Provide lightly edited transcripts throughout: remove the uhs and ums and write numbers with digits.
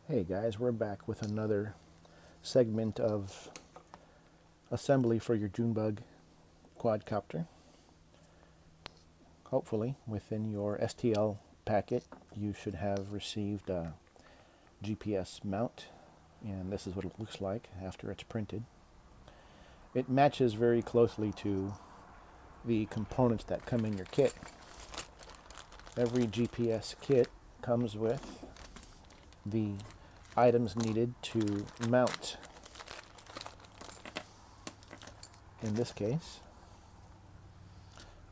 Hey guys, we're back with another segment of assembly for your Junebug quadcopter. Hopefully, within your STL packet, you should have received a GPS mount, and this is what it looks like after it's printed. It matches very closely to the components that come in your kit. Every GPS kit comes with the items needed to mount. In this case,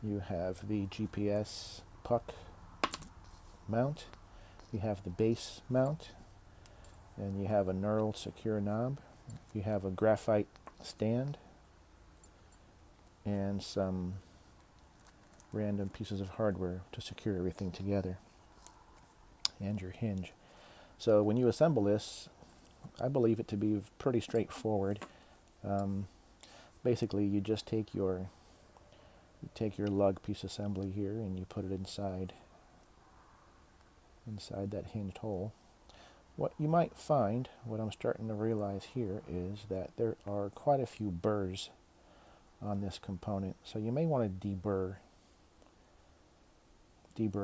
you have the GPS puck mount, you have the base mount, and you have a knurled secure knob, you have a graphite stand, and some random pieces of hardware to secure everything together, and your hinge. So when you assemble this, I believe it to be pretty straightforward. Basically, you just take your lug piece assembly here and you put it inside that hinged hole. What you might find, what I'm starting to realize here, is that there are quite a few burrs on this component, so you may want to deburr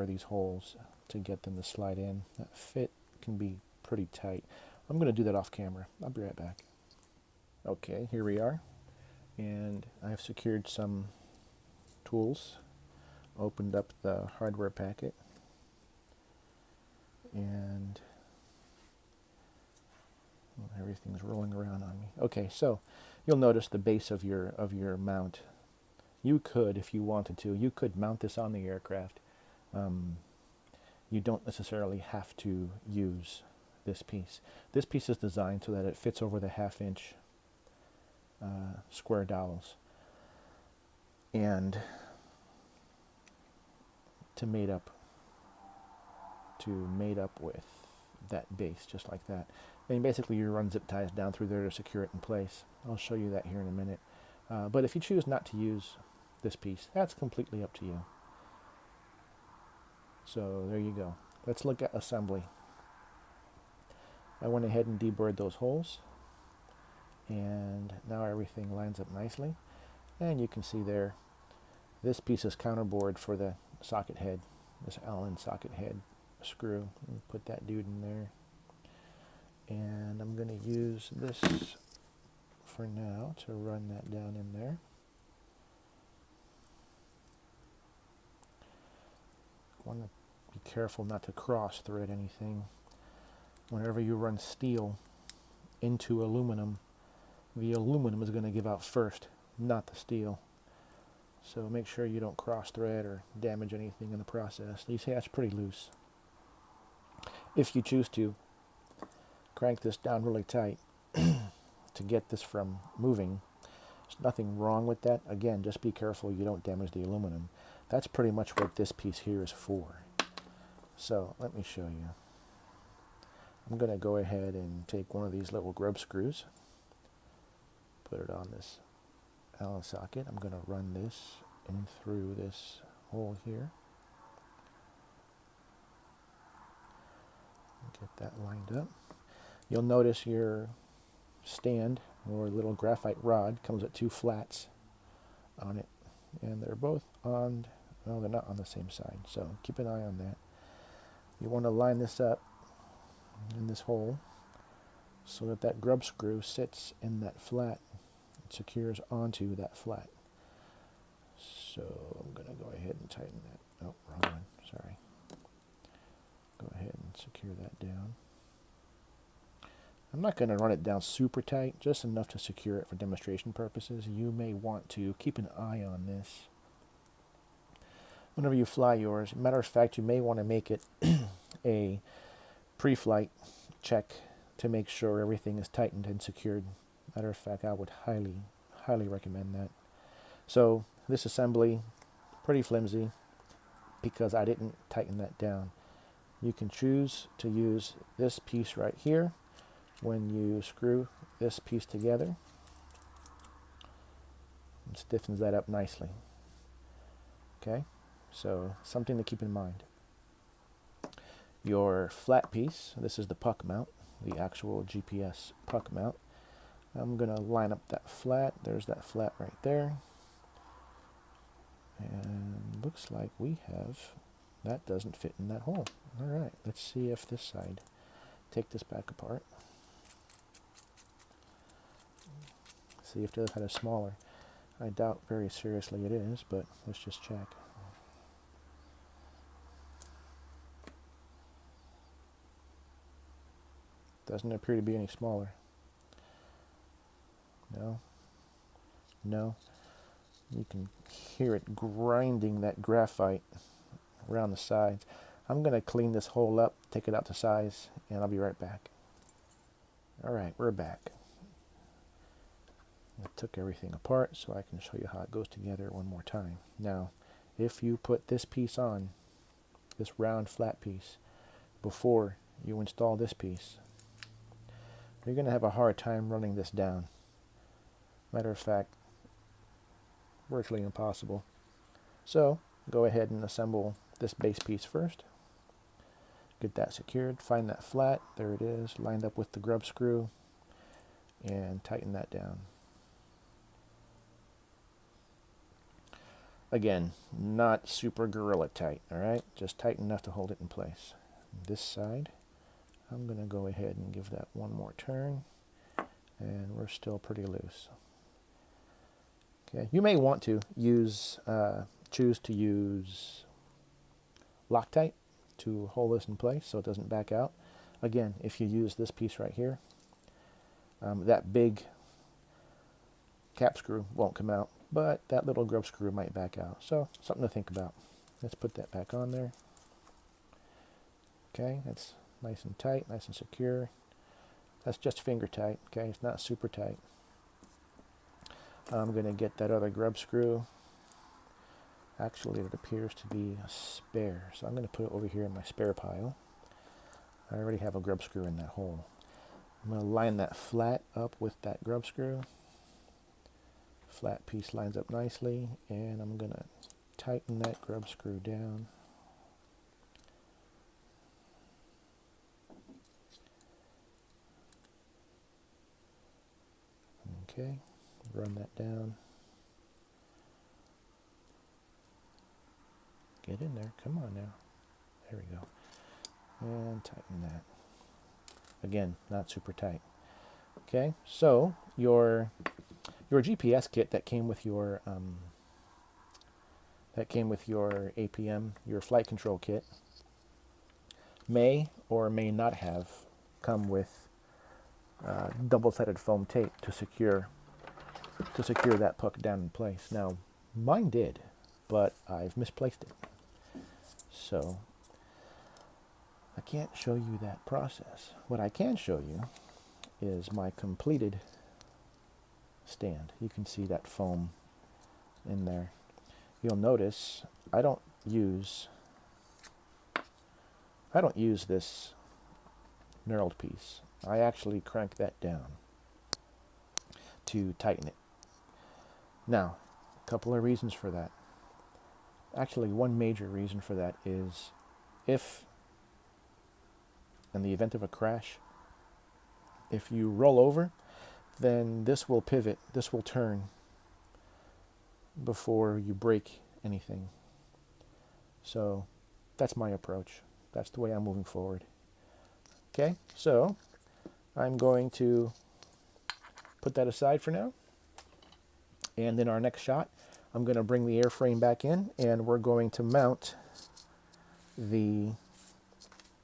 these holes to get them to slide in. That fit can be pretty tight. I'm going to do that off camera. I'll be right back. Okay, here we are, and I've secured some tools, opened up the hardware packet, and everything's rolling around on me. Okay, so you'll notice the base of your mount. You could, if you wanted to, you could mount this on the aircraft. You don't necessarily have to use this piece. This piece is designed so that it fits over the 1/2 inch square dowels, and to mate up with that base, just like that. And basically you run zip ties down through there to secure it in place. I'll show you that here in a minute. But if you choose not to use this piece, that's completely up to you. So there you go. Let's look at assembly. I went ahead and deburred those holes, and now everything lines up nicely. And you can see there, this piece is counterbored for the socket head, this Allen socket head screw. Put that dude in there. And I'm going to use this for now to run that down in there. Want to be careful not to cross thread anything. Whenever you run steel into aluminum, the aluminum is going to give out first, not the steel. So make sure you don't cross thread or damage anything in the process. You see, that's pretty loose. If you choose to crank this down really tight to get this from moving, there's nothing wrong with that. Again, just be careful you don't damage the aluminum. That's pretty much what this piece here is for. So let me show you. I'm going to go ahead and take one of these little grub screws, put it on this Allen socket. I'm going to run this in through this hole here. Get that lined up. You'll notice your stand or little graphite rod comes with 2 flats on it, and they're both on, well, they're not on the same side, so keep an eye on that. You want to line this up in this hole so that that grub screw sits in that flat. It secures onto that flat. So I'm going to go ahead and tighten that. Oh, wrong one, sorry. Go ahead and secure that down. I'm not going to run it down super tight, just enough to secure it for demonstration purposes. You may want to keep an eye on this whenever you fly yours. Matter of fact, you may want to make it a pre-flight check to make sure everything is tightened and secured. Matter of fact, I would highly recommend that. So this assembly, pretty flimsy because I didn't tighten that down. You can choose to use this piece right here when you screw this piece together. It stiffens that up nicely. Okay, so something to keep in mind. Your flat piece, this is the puck mount. the actual GPS puck mount. I'm going to line up that flat. There's that flat right there. And looks like we have, that doesn't fit in that hole. All right, let's see if this side, take this back apart. See if the other side is smaller. I doubt very seriously it is, but let's just check. Doesn't appear to be any smaller. No. No. You can hear it grinding that graphite around the sides. I'm going to clean this hole up, take it out to size, and I'll be right back. All right, we're back. I took everything apart so I can show you how it goes together one more time. Now, if you put this piece on, this round flat piece, before you install this piece, you're going to have a hard time running this down. Matter of fact, virtually impossible. So, go ahead and assemble this base piece first. Get that secured, find that flat, there it is, lined up with the grub screw, and tighten that down. Again, not super gorilla tight, alright? Just tight enough to hold it in place. This side, I'm going to go ahead and give that one more turn, and we're still pretty loose. Okay, you may want to choose to use Loctite to hold this in place so it doesn't back out. Again, if you use this piece right here, that big cap screw won't come out, but that little grub screw might back out. So, something to think about. Let's put that back on there. Okay, that's nice and tight, nice and secure. That's just finger tight, okay? It's not super tight. I'm going to get that other grub screw. Actually, it appears to be a spare, so I'm going to put it over here in my spare pile. I already have a grub screw in that hole. I'm going to line that flat up with that grub screw. Flat piece lines up nicely, and I'm going to tighten that grub screw down. Okay, run that down. Get in there, come on now. There we go. And tighten that. Again, not super tight. Okay, so your GPS kit that came with your APM, your flight control kit, may or may not have come with double-sided foam tape to secure that puck down in place. Now, mine did, but I've misplaced it. So, I can't show you that process. What I can show you is my completed stand. You can see that foam in there. You'll notice I don't use this knurled piece. I actually crank that down to tighten it. Now, a couple of reasons for that. Actually, one major reason for that is if, in the event of a crash, if you roll over, then this will pivot, this will turn before you break anything. So that's my approach. That's the way I'm moving forward. Okay, so I'm going to put that aside for now. And in our next shot, I'm going to bring the airframe back in, and we're going to mount the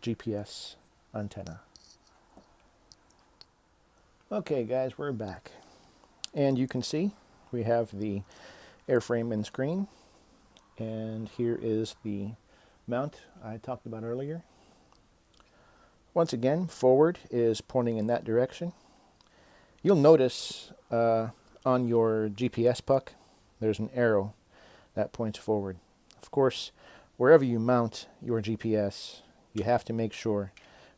GPS antenna. Okay guys, we're back. And you can see we have the airframe in screen, and here is the mount I talked about earlier. Once again, forward is pointing in that direction. You'll notice on your GPS puck, there's an arrow that points forward. Of course, wherever you mount your GPS, you have to make sure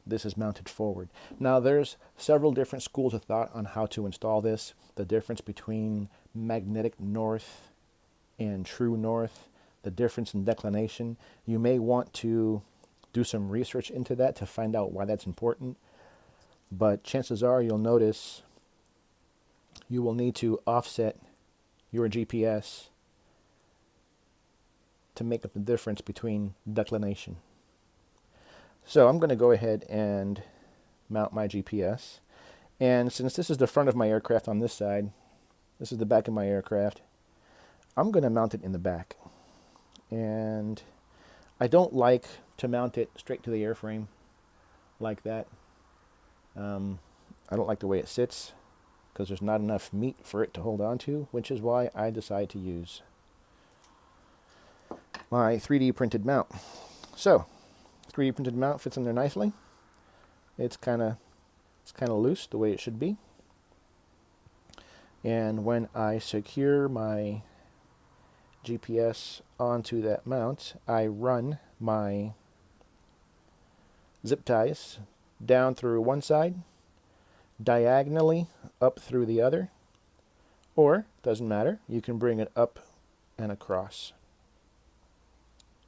this is mounted forward. Now, there's several different schools of thought on how to install this. The difference between magnetic north and true north, the difference in declination. You may want to do some research into that to find out why that's important. but chances are you'll notice you will need to offset your GPS to make up the difference between declination. So I'm going to go ahead and mount my GPS. And since this is the front of my aircraft on this side, this is the back of my aircraft, I'm going to mount it in the back. And I don't like to mount it straight to the airframe like that. I don't like the way it sits because there's not enough meat for it to hold on to, which is why I decide to use my 3D printed mount. So, 3D printed mount fits in there nicely. It's kind of loose the way it should be. And when I secure my GPS onto that mount, I run my zip ties down through one side, diagonally up through the other, or, doesn't matter, you can bring it up and across.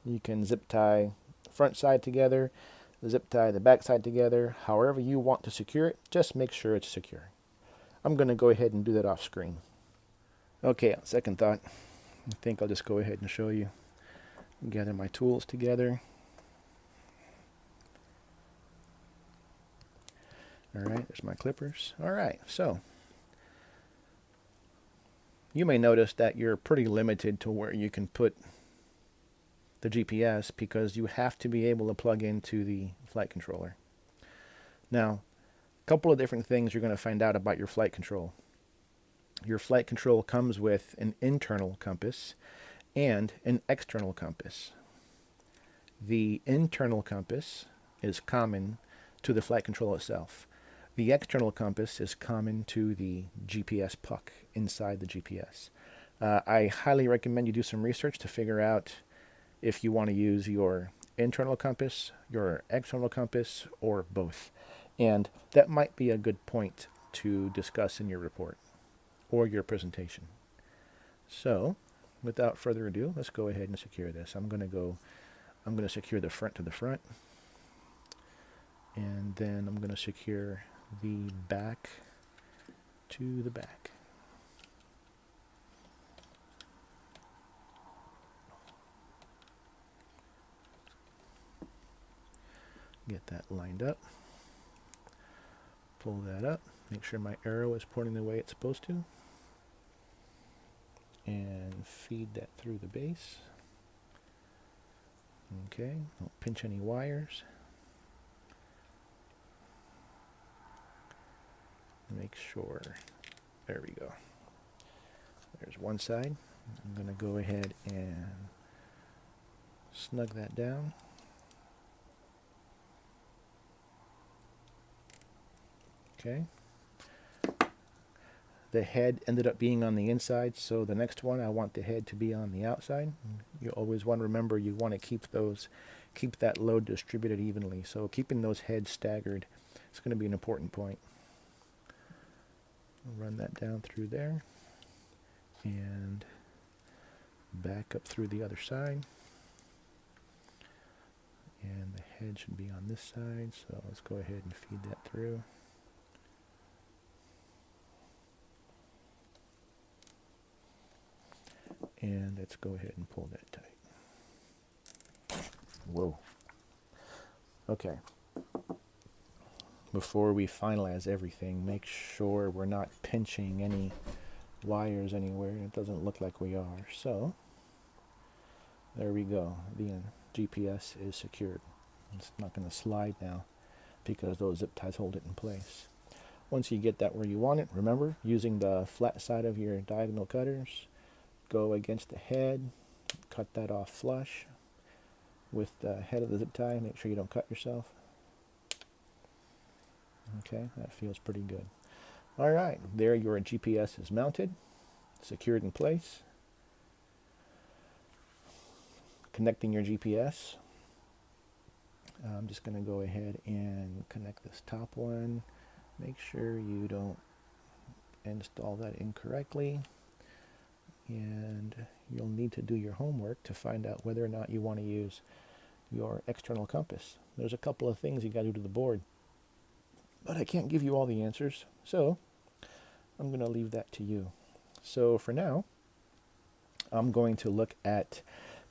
You can zip tie the front side together, zip tie the back side together, however you want to secure it, just make sure it's secure. I'm going to go ahead and do that off screen. Okay, on second thought, I think I'll just go ahead and show you. Gather my tools together. Alright, there's my clippers. Alright, so you may notice that you're pretty limited to where you can put the GPS because you have to be able to plug into the flight controller. Now, a couple of different things you're going to find out about your flight control. Your flight control comes with an internal compass and an external compass. The internal compass is common to the flight control itself. The external compass is common to the GPS puck inside the GPS. I highly recommend you do some research to figure out if you want to use your internal compass, your external compass, or both. And that might be a good point to discuss in your report or your presentation. So, without further ado, let's go ahead and secure this. I'm going to secure the front to the front, and then I'm going to secure the back to the back. Get that lined up. Pull that up. Make sure my arrow is pointing the way it's supposed to. And feed that through the base. Okay, don't pinch any wires. Make sure, there we go. There's one side. I'm going to go ahead and snug that down. Okay. The head ended up being on the inside, so the next one I want the head to be on the outside. You always want to remember you want to keep that load distributed evenly. So keeping those heads staggered is going to be an important point. I'll run that down through there and back up through the other side. And the head should be on this side, so let's go ahead and feed that through. And let's go ahead and pull that tight. Whoa. Okay. Before we finalize everything, make sure we're not pinching any wires anywhere. It doesn't look like we are. So, there we go. The GPS is secured. It's not going to slide now because those zip ties hold it in place. Once you get that where you want it, remember, using the flat side of your diagonal cutters, go against the head, cut that off flush with the head of the zip tie. Make sure you don't cut yourself. Okay, that feels pretty good. Alright, there your GPS is mounted, secured in place. Connecting your GPS. I'm just going to go ahead and connect this top one. Make sure you don't install that incorrectly. And you'll need to do your homework to find out whether or not you want to use your external compass. There's a couple of things you got to do to the board. but I can't give you all the answers, so I'm going to leave that to you. So for now, I'm going to look at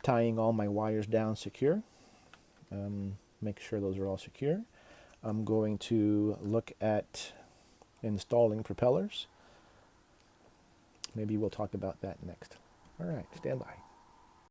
tying all my wires down secure. Make sure those are all secure. I'm going to look at installing propellers. Maybe we'll talk about that next. All right, stand by.